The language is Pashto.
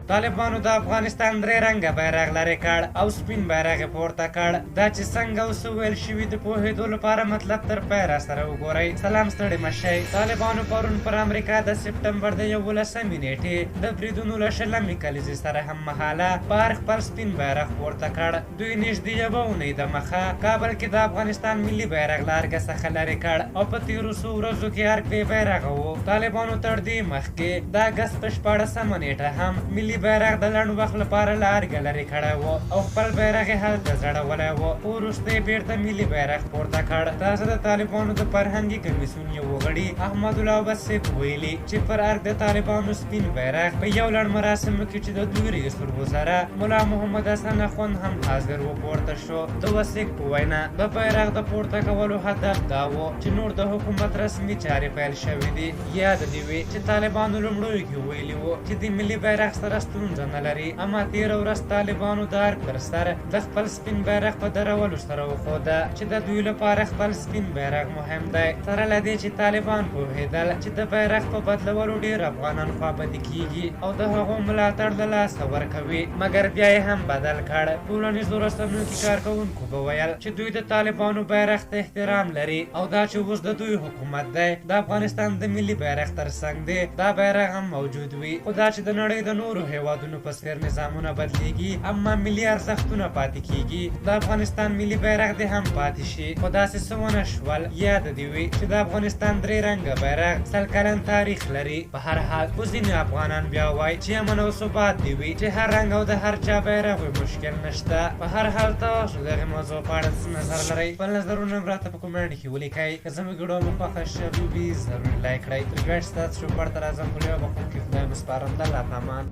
طالبانو د افغانستان درې رنګه بیرغ لرې کړ او سپین بیرغ یې پورته کړ. دا چې څنګه اوس وویل شوي د پوهېدو لپاره مطلب تر پایه راسره وګورئ. سلام ستړي مه شئ. طالبانو پرون پر امریکا د سپټمبر د 11مې نیټې د بریدونو له 20مې کلیزې سره هم مهاله بهر خپل سپین بیرغ پورته کړ. دوی نږدې یوه اونۍ د مخه کابل کې د افغانستان ملي بیرغ له ارګه څخه لرې کړ او په تېرو څو ورځو کې ارګ بې بیرغه و. طالبانو تر دې مخکې د اګست په 14مه نیټه هم ملي بیرغ د لنډ وخت لپاره له ارګه لرې کړی و او خپل بیرغ یې هلته ځړولی و. وروسته یې بېرته ملي بیرغ پورته کړ. تاسو د طالبانو د فرهنګي کمیسیون یو غړي احمدالله عباس صاحب ویلي چې پر ارګ د طالبانو سپین بیرغ په یو لړ مراسمو کې چې د دوی رئیس الوزرا ملا محمد حسن اخوند هم حاضر و پورته شو. د وسیک په وینا د بیرغ د پورته کولو هدف دا و چې نور د حکومت رسمي چارې پیل شوې دي. یاد دې وي چې طالبانو لومړیو کې ویلي وو چې د ملي بیرغ سره ستونزه نه لري، اما تېره ورځ طالبانو د ارګ پر سر د خپل سپین بیرغ په درولو سره وښوده چې د دوی لپاره خپل سپین بیرغ مهم دی. سره له دې چې طالبان پوهېدل چې د بیرغ په بدلولو ډېر افغانان خوابدي کېږي او د هغو ملاتړ له لاسه ورکوي، مګر بیا یې هم بدل کړ. ټولنیزو رسنیو کې کارکوونکو به ویل چې دوی د طالبانو بیرغ ته احترام لري او دا چې اوس د دوی حکومت دی د افغانستان د ملي بیرغ تر څنګ دی دا بیرغ هم موجود وي. خو دا چې د نړۍ د نورو هیوادونو په څېر نظامونه بدلیږي اما ملي ارزښتونه پاتې کېږي، د افغانستان ملي بیرغ دې هم پاتې شي. خو داسې څه ونه شول. یاد دې وي چې د افغانستان درې رنګه بیرغ 100 کلن تاریخ لري. په هر حال خو ځینې افغانان بیا وایي چې امن او ثبات دې وي، چې هر رنګ او د هر چا بیرغ وي، مشکل نشته. په هر حال تاسو دغې موضوع په اړه څه نظر لرئ؟ خپل نظرونه هم راته په کومنټ کې ولیکئ. که زموږ ویډیو مو خوښه شوې ضرور لایک کړئ. تر ګډ ستاسو شکر ته راځم. په یو بخښونکي خدای مو سپارم. د الله په امان.